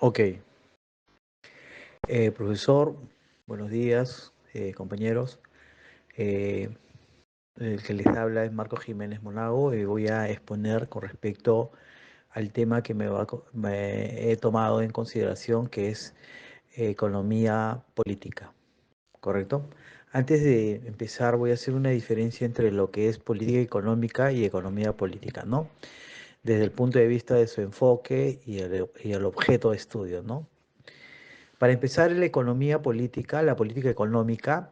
Ok, profesor, buenos días, compañeros. Eh, el que les habla es Marco Jiménez Monago y voy a exponer con respecto al tema que me he tomado en consideración, que es economía política, ¿correcto? Antes de empezar, voy a hacer una diferencia entre lo que es política económica y economía política, ¿no? Desde el punto de vista de su enfoque y el objeto de estudio, ¿no? Para empezar, en la economía política, la política económica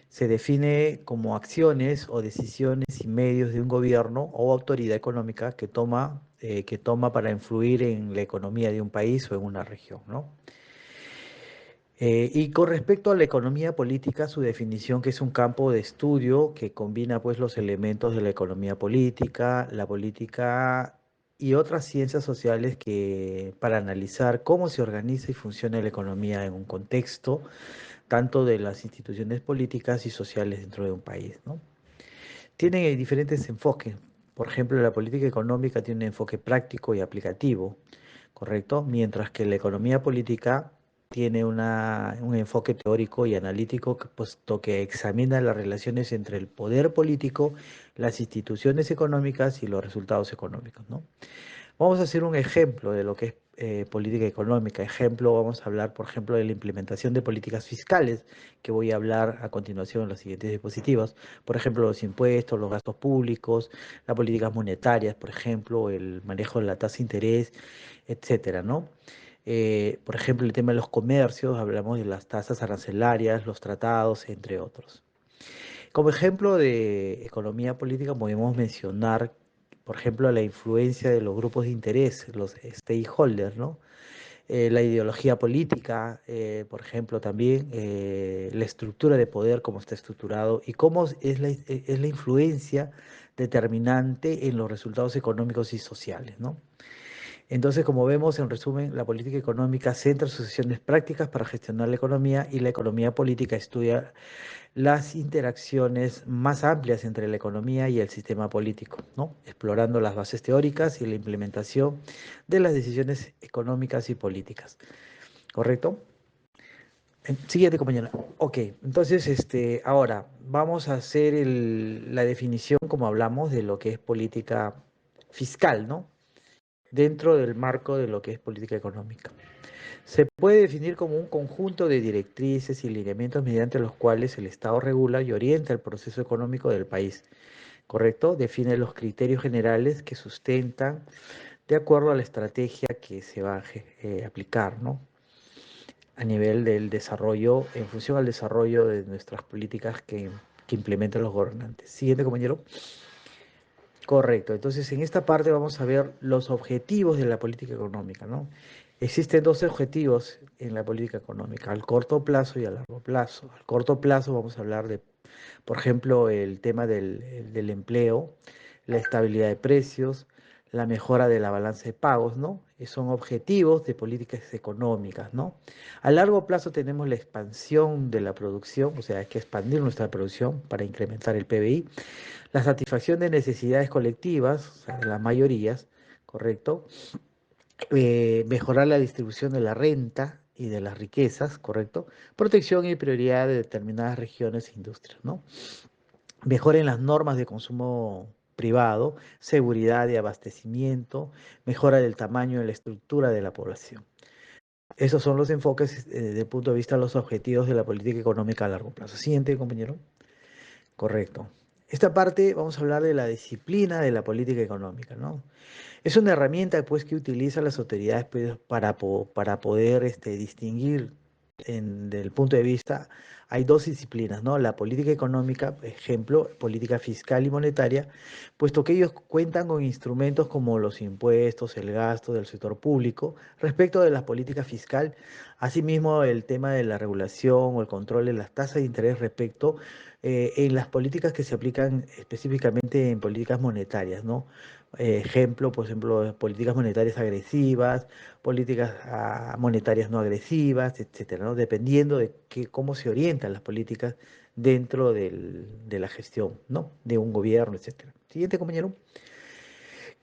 se define como acciones o decisiones y medios de un gobierno o autoridad económica que toma para influir en la economía de un país o en una región, ¿no? Y con respecto a la economía política, su definición que es un campo de estudio que combina pues los elementos de la economía política, la política y otras ciencias sociales que para analizar cómo se organiza y funciona la economía en un contexto, tanto de las instituciones políticas y sociales dentro de un país, ¿no? Tiene diferentes enfoques. Por ejemplo, la política económica tiene un enfoque práctico y aplicativo, ¿correcto? Mientras que la economía política tiene un enfoque teórico y analítico, puesto que examina las relaciones entre el poder político, las instituciones económicas y los resultados económicos, ¿no? Vamos a hacer un ejemplo de lo que es política económica. Ejemplo, vamos a hablar, por ejemplo, de la implementación de políticas fiscales, que voy a hablar a continuación en los siguientes diapositivas. Por ejemplo, los impuestos, los gastos públicos, las políticas monetarias, por ejemplo, el manejo de la tasa de interés, etcétera, ¿no? Por ejemplo, el tema de los comercios, hablamos de las tasas arancelarias, los tratados, entre otros. Como ejemplo de economía política podemos mencionar, por ejemplo, la influencia de los grupos de interés, los stakeholders, ¿no? La ideología política, por ejemplo, también la estructura de poder, cómo está estructurado y cómo es la influencia determinante en los resultados económicos y sociales, ¿no? Entonces, como vemos, en resumen, la política económica centra sus acciones prácticas para gestionar la economía y la economía política estudia las interacciones más amplias entre la economía y el sistema político, ¿no? Explorando las bases teóricas y la implementación de las decisiones económicas y políticas. ¿Correcto? Siguiente, compañera. Ok, entonces, ahora vamos a hacer la definición, como hablamos, de lo que es política fiscal, ¿no? Dentro del marco de lo que es política económica. Se puede definir como un conjunto de directrices y lineamientos mediante los cuales el Estado regula y orienta el proceso económico del país, ¿correcto? Define los criterios generales que sustentan de acuerdo a la estrategia que se va a aplicar, ¿no? A nivel del desarrollo, en función al desarrollo de nuestras políticas que implementan los gobernantes. Siguiente, compañero. Correcto. Entonces, en esta parte vamos a ver los objetivos de la política económica, ¿no? Existen dos objetivos en la política económica, al corto plazo y a largo plazo. Al corto plazo vamos a hablar de, por ejemplo, el tema del empleo, la estabilidad de precios, la mejora de la balanza de pagos, ¿no? Son objetivos de políticas económicas, ¿no? A largo plazo tenemos la expansión de la producción, o sea, hay que expandir nuestra producción para incrementar el PBI, la satisfacción de necesidades colectivas, o sea, de las mayorías, ¿correcto? Mejorar la distribución de la renta y de las riquezas, ¿correcto? Protección y prioridad de determinadas regiones e industrias, ¿no? Mejoren las normas de consumo privado, seguridad de abastecimiento, mejora del tamaño y la estructura de la población. Esos son los enfoques desde el punto de vista de los objetivos de la política económica a largo plazo. Siguiente, compañero. Correcto. Esta parte vamos a hablar de la disciplina de la política económica, ¿no? Es una herramienta pues que utilizan las autoridades pues, para poder distinguir del punto de vista, hay dos disciplinas, ¿no? La política económica, por ejemplo, política fiscal y monetaria, puesto que ellos cuentan con instrumentos como los impuestos, el gasto del sector público, respecto de la política fiscal, asimismo el tema de la regulación o el control de las tasas de interés respecto en las políticas que se aplican específicamente en políticas monetarias, ¿no? Ejemplo, por ejemplo, políticas monetarias agresivas, políticas monetarias no agresivas, etcétera, ¿no? Dependiendo de cómo se orientan las políticas dentro de la gestión, ¿no? De un gobierno, etcétera. Siguiente, compañero.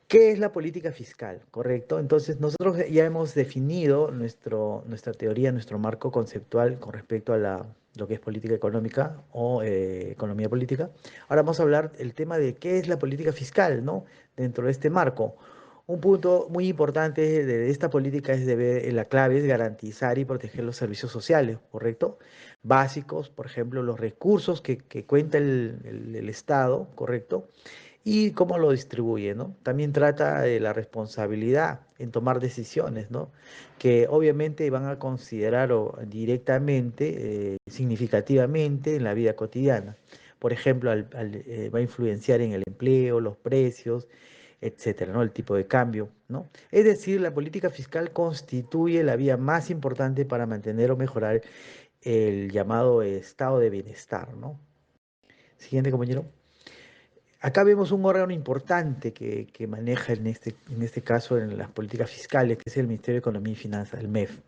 ¿Qué es la política fiscal? ¿Correcto? Entonces, nosotros ya hemos definido nuestra teoría, nuestro marco conceptual con respecto a lo que es política económica o economía política. Ahora vamos a hablar el tema de qué es la política fiscal, ¿no? Dentro de este marco. Un punto muy importante de esta política es la clave es garantizar y proteger los servicios sociales, ¿correcto? Básicos, por ejemplo, los recursos que cuenta el Estado, ¿correcto? Y cómo lo distribuye, ¿no? También trata de la responsabilidad en tomar decisiones, ¿no? Que obviamente van a considerar directamente, significativamente en la vida cotidiana. Por ejemplo, va a influenciar en el empleo, los precios, etcétera, ¿no? El tipo de cambio, ¿no? Es decir, la política fiscal constituye la vía más importante para mantener o mejorar el llamado estado de bienestar, ¿no? Siguiente, compañero. Acá vemos un órgano importante que maneja en este caso en las políticas fiscales, que es el Ministerio de Economía y Finanzas, el MEF.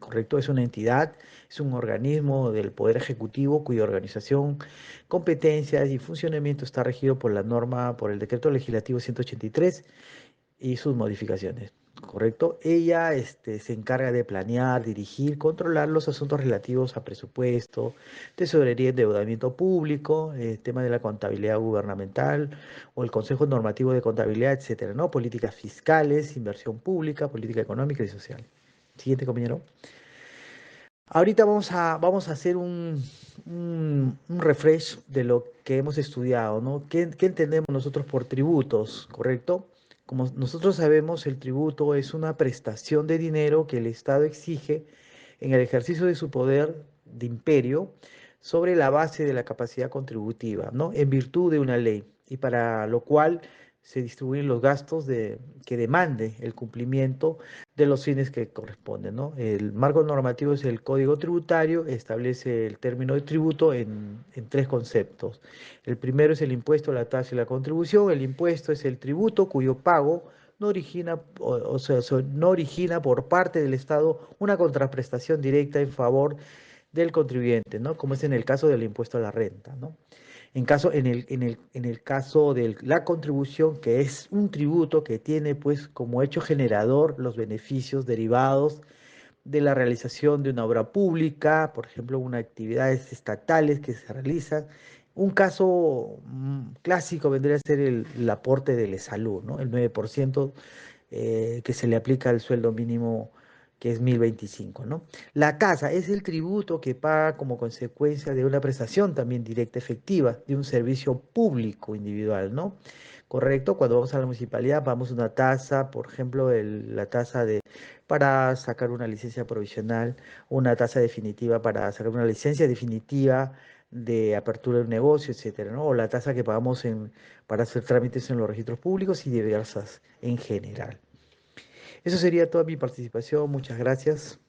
¿Correcto? Es una entidad, es un organismo del Poder Ejecutivo cuya organización, competencias y funcionamiento está regido por la norma, por el Decreto Legislativo 183 y sus modificaciones, ¿correcto? Ella se encarga de planear, dirigir, controlar los asuntos relativos a presupuesto, tesorería y endeudamiento público, el tema de la contabilidad gubernamental o el Consejo Normativo de Contabilidad, etcétera, ¿no? Políticas fiscales, inversión pública, política económica y social. Siguiente, compañero. Ahorita vamos a hacer un refresh de lo que hemos estudiado, ¿no? ¿Qué entendemos nosotros por tributos, correcto? Como nosotros sabemos, el tributo es una prestación de dinero que el Estado exige en el ejercicio de su poder de imperio sobre la base de la capacidad contributiva, ¿no? En virtud de una ley, y para lo cual se distribuyen los gastos que demande el cumplimiento de los fines que corresponden, ¿no? El marco normativo es el Código Tributario, establece el término de tributo en tres conceptos. El primero es el impuesto, la tasa y la contribución. El impuesto es el tributo cuyo pago no origina, no origina por parte del Estado una contraprestación directa en favor del contribuyente, ¿no? Como es en el caso del impuesto a la renta, ¿no? En el caso de la contribución, que es un tributo que tiene pues como hecho generador los beneficios derivados de la realización de una obra pública, por ejemplo, unas actividades estatales que se realizan. Un caso clásico vendría a ser el aporte de la salud, ¿no? El 9% que se le aplica al sueldo mínimo que es 1025, ¿no? La tasa es el tributo que paga como consecuencia de una prestación también directa efectiva de un servicio público individual, ¿no? Correcto, cuando vamos a la municipalidad pagamos una tasa, por ejemplo, la tasa para sacar una licencia provisional, una tasa definitiva para sacar una licencia definitiva de apertura de un negocio, etcétera, ¿no? O la tasa que pagamos para hacer trámites en los registros públicos y diversas en general. Eso sería toda mi participación. Muchas gracias.